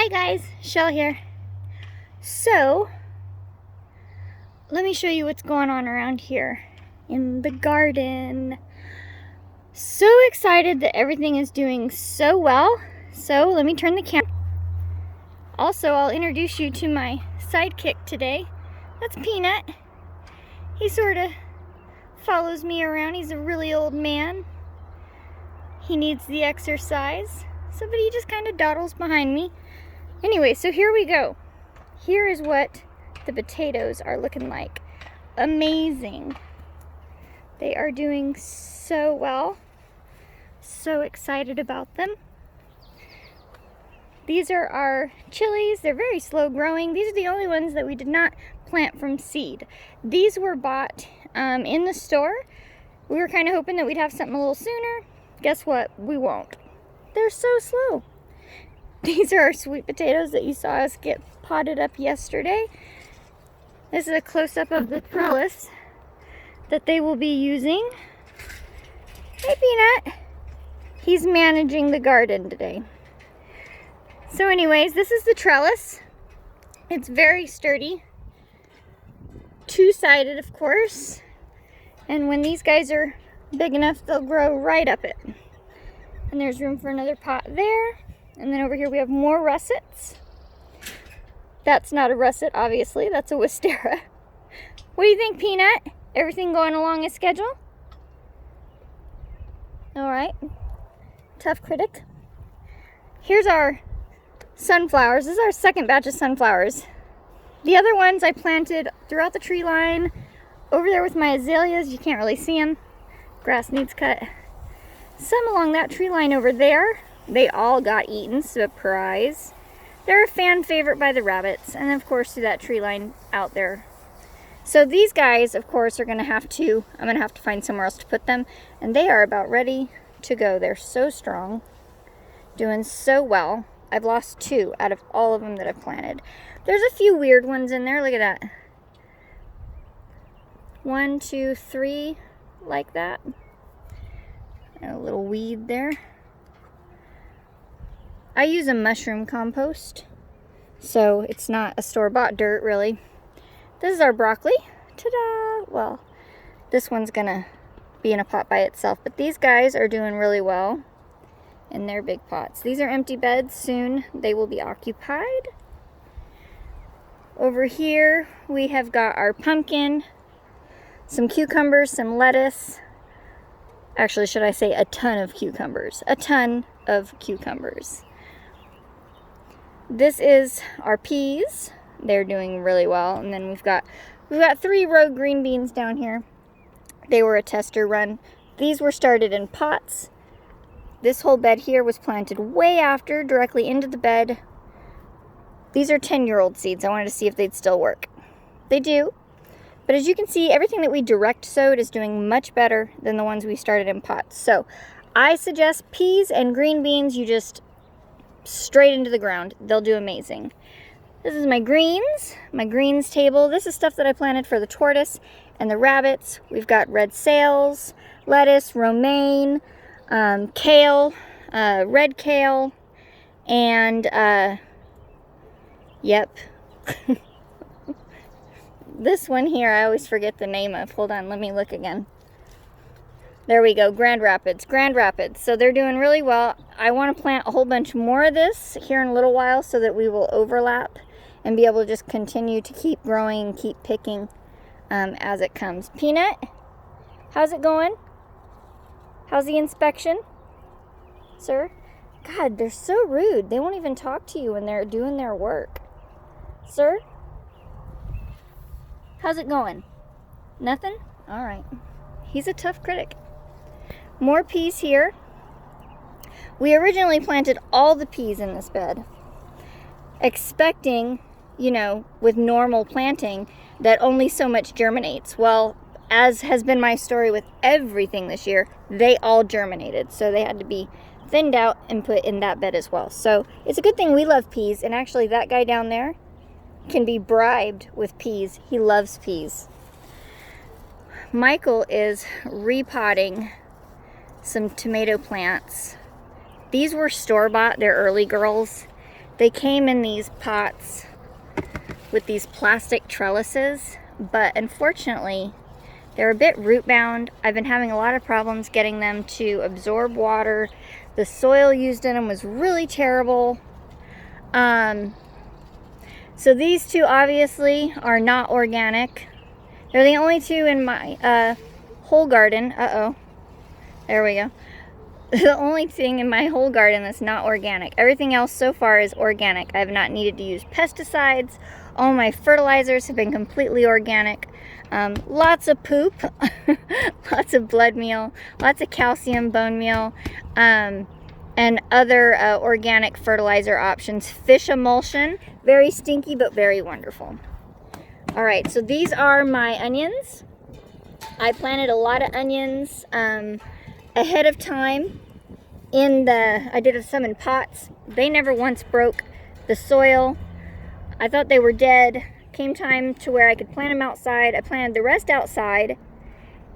Hi guys, Shell here. So, let me show you what's going on around here in the garden. So excited that everything is doing so well. So, let me turn the camera. Also, I'll introduce you to my sidekick today. That's Peanut. He sort of follows me around. He's a really old man. He needs the exercise. So, but he just kind of dawdles behind me. Anyway, so here we go. Here is what the potatoes are looking like. Amazing. They are doing so well. So excited about them. These are our chilies. They're very slow growing. These are the only ones that we did not plant from seed. These were bought in the store. We were kind of hoping that we'd have something a little sooner. Guess what? We won't. They're so slow. These are our sweet potatoes that you saw us get potted up yesterday. This is a close-up of the trellis that they will be using. Hey, Peanut. He's managing the garden today. So anyways, this is the trellis. It's very sturdy. Two-sided, of course. And when these guys are big enough, they'll grow right up it. And there's room for another pot there. And then over here we have more russets. That's not a russet, obviously. That's a wisteria. What do you think, Peanut? Everything going along as schedule? All right. Tough critic. Here's our sunflowers. This is our second batch of sunflowers. The other ones I planted throughout the tree line. Over there with my azaleas. You can't really see them. Grass needs cut. Some along that tree line over there. They all got eaten, surprise. They're a fan favorite by the rabbits, and of course through that tree line out there. So these guys, of course, I'm gonna have to find somewhere else to put them, and they are about ready to go. They're so strong, doing so well. I've lost 2 out of all of them that I've planted. There's a few weird ones in there, look at that. 1, 2, 3, like that. And a little weed there. I use a mushroom compost, so it's not a store-bought dirt, really. This is our broccoli. Ta-da! Well, this one's gonna be in a pot by itself, but these guys are doing really well in their big pots. These are empty beds. Soon they will be occupied. Over here, we have got our pumpkin, some cucumbers, some lettuce. Actually, should I say a ton of cucumbers? A ton of cucumbers. This is our peas. They're doing really well. And then we've got 3 row green beans down here. They were a tester run. These were started in pots. This whole bed here was planted way after, directly into the bed. These are 10-year-old seeds. I wanted to see if they'd still work. They do. But as you can see, everything that we direct sowed is doing much better than the ones we started in pots. So I suggest peas and green beans, you just straight into the ground. They'll do amazing. This is my greens table. This is stuff that I planted for the tortoise and the rabbits. We've got red sales, lettuce, romaine, kale, red kale, and yep. This one here, I always forget the name of. Hold on, let me look again. There we go, Grand Rapids. So they're doing really well. I want to plant a whole bunch more of this here in a little while so that we will overlap and be able to just continue to keep growing and keep picking as it comes. Peanut, how's it going? How's the inspection, sir? God, they're so rude. They won't even talk to you when they're doing their work. Sir? How's it going? Nothing? All right. He's a tough critic. More peas here. We originally planted all the peas in this bed, expecting, you know, with normal planting, that only so much germinates. Well, as has been my story with everything this year, they all germinated. So they had to be thinned out and put in that bed as well. So it's a good thing we love peas. And actually that guy down there can be bribed with peas. He loves peas. Michael is repotting some tomato plants. These were store-bought. They're early girls. They came in these pots with these plastic trellises, but unfortunately they're a bit root bound. I've been having a lot of problems getting them to absorb water. The soil used in them was really terrible. So these two obviously are not organic. They're the only two in my whole garden. There we go. The only thing in my whole garden that's not organic. Everything else so far is organic. I have not needed to use pesticides. All my fertilizers have been completely organic. Lots of poop, lots of blood meal, lots of calcium bone meal, and other organic fertilizer options. Fish emulsion, very stinky but very wonderful. All right, so these are my onions. I planted a lot of onions ahead of time. I did some in pots. They never once broke the soil. I thought they were dead. Came time to where I could plant them outside. I planted the rest outside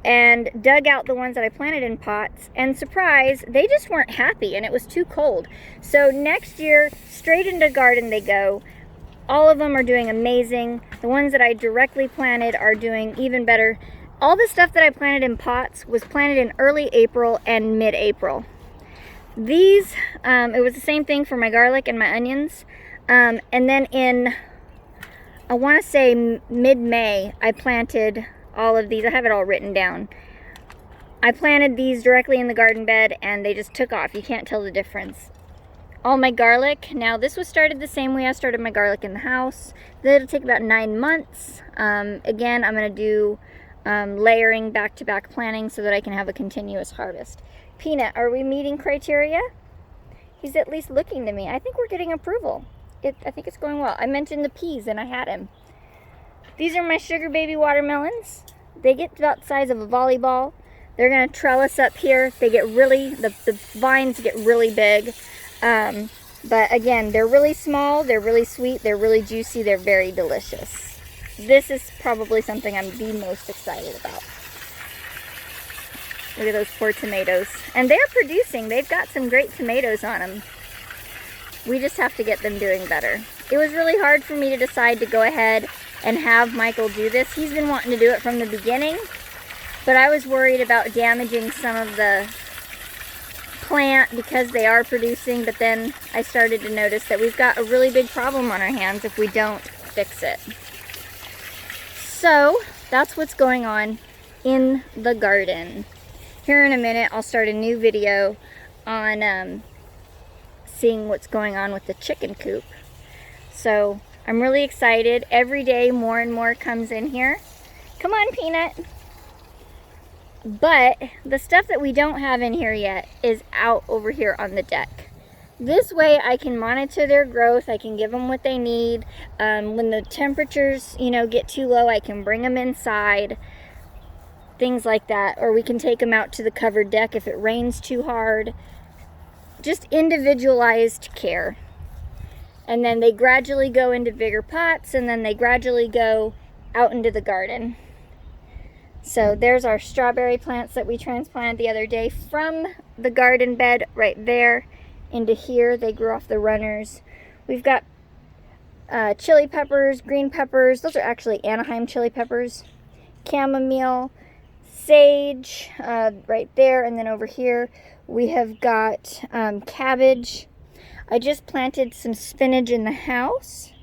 and dug out the ones that I planted in pots, and surprise, they just weren't happy and it was too cold. So next year, straight into garden they go. All of them are doing amazing. The ones that I directly planted are doing even better. All the stuff that I planted in pots was planted in early April and mid-April. These, it was the same thing for my garlic and my onions. And then in, I want to say mid-May, I planted all of these. I have it all written down. I planted these directly in the garden bed and they just took off. You can't tell the difference. All my garlic, now this was started the same way I started my garlic in the house. It'll take about 9 months. Again, I'm going to do layering back-to-back planting so that I can have a continuous harvest. Peanut, are we meeting criteria? He's at least looking to me. I think we're getting approval. I think it's going well. I mentioned the peas and I had him. These are my sugar baby watermelons. They get about the size of a volleyball. They're going to trellis up here. They get really, the vines get really big. But again, they're really small, they're really sweet, they're really juicy, they're very delicious. This is probably something I'm the most excited about. Look at those poor tomatoes. And they're producing. They've got some great tomatoes on them. We just have to get them doing better. It was really hard for me to decide to go ahead and have Michael do this. He's been wanting to do it from the beginning, but I was worried about damaging some of the plant because they are producing, but then I started to notice that we've got a really big problem on our hands if we don't fix it. So that's what's going on in the garden. Here in a minute I'll start a new video on seeing what's going on with the chicken coop. So I'm really excited. Every day more and more comes in here. Come on, Peanut. But the stuff that we don't have in here yet is out over here on the deck. This way I can monitor their growth. I can give them what they need. When the temperatures, get too low, I can bring them inside. Things like that. Or we can take them out to the covered deck if it rains too hard. Just individualized care. And then they gradually go into bigger pots, and then they gradually go out into the garden. So there's our strawberry plants that we transplanted the other day from the garden bed right there into here. They grew off the runners. We've got chili peppers, green peppers. Those are actually Anaheim chili peppers. Chamomile, sage right there. And then over here we have got cabbage. I just planted some spinach in the house.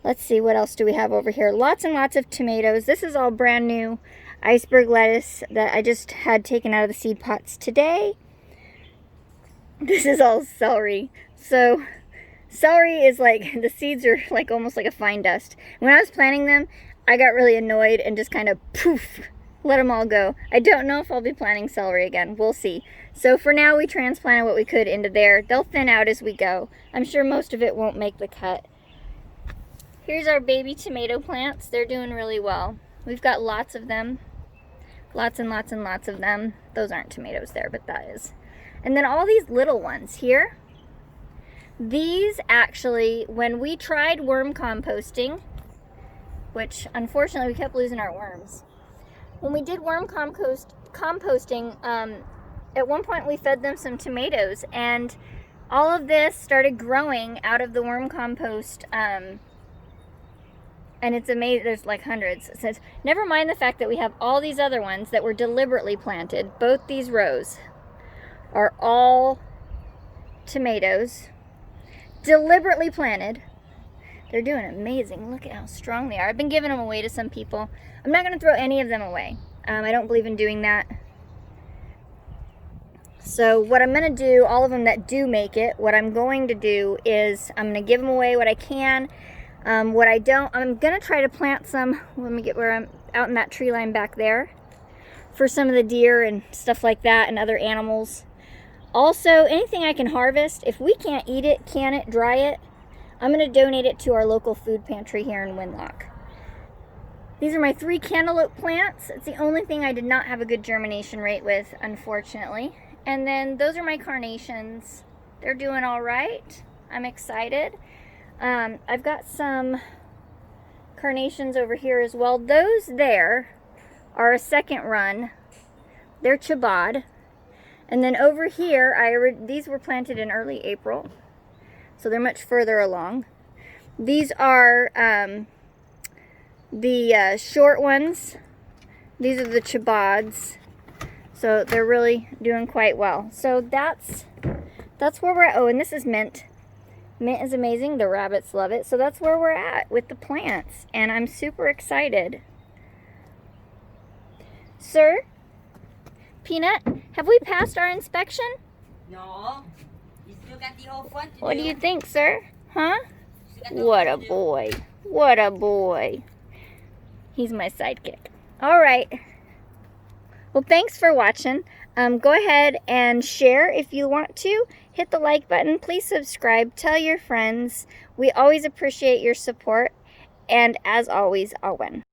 Let's see, what else do we have over here? Lots and lots of tomatoes. This is all brand new iceberg lettuce that I just had taken out of the seed pots today. This is all celery. So celery is like, the seeds are like almost like a fine dust. When I was planting them, I got really annoyed and just kind of poof, let them all go. I don't know if I'll be planting celery again. We'll see. So for now, we transplanted what we could into there. They'll thin out as we go. I'm sure most of it won't make the cut. Here's our baby tomato plants. They're doing really well. We've got lots of them. Lots and lots and lots of them. Those aren't tomatoes there, but that is. And then all these little ones here. These actually, when we tried worm composting, which unfortunately we kept losing our worms. When we did worm composting, at one point we fed them some tomatoes, and All of this started growing out of the worm compost, and it's amazing. There's like hundreds. It says, never mind the fact that we have all these other ones that were deliberately planted. Both these rows are all tomatoes, deliberately planted. They're doing amazing. Look at how strong they are. I've been giving them away to some people. I'm not going to throw any of them away. I don't believe in doing that. So what I'm going to do, all of them that do make it, what I'm going to do is I'm going to give them away what I can. What I don't, I'm going to try to plant some, let me get where I'm, out in that tree line back there, for some of the deer and stuff like that and other animals. Also, anything I can harvest, if we can't eat it, can it, dry it, I'm going to donate it to our local food pantry here in Winlock. These are my 3 cantaloupe plants. It's the only thing I did not have a good germination rate with, unfortunately. And then those are my carnations. They're doing all right. I'm excited. I've got some carnations over here as well. Those there are a second run. They're chabad. And then over here, these were planted in early April, so they're much further along. These are the short ones. These are the chabads. So they're really doing quite well. So that's where we're at. Oh, and this is mint. Mint is amazing. The rabbits love it. So that's where we're at with the plants. And I'm super excited. Sir, Peanut, have we passed our inspection? No. You still got the whole front to What do you think, sir? Huh? What a boy. What a boy. He's my sidekick. All right. Well, thanks for watching. Go ahead and share if you want to. Hit the like button. Please subscribe. Tell your friends. We always appreciate your support. And as always, I'll win.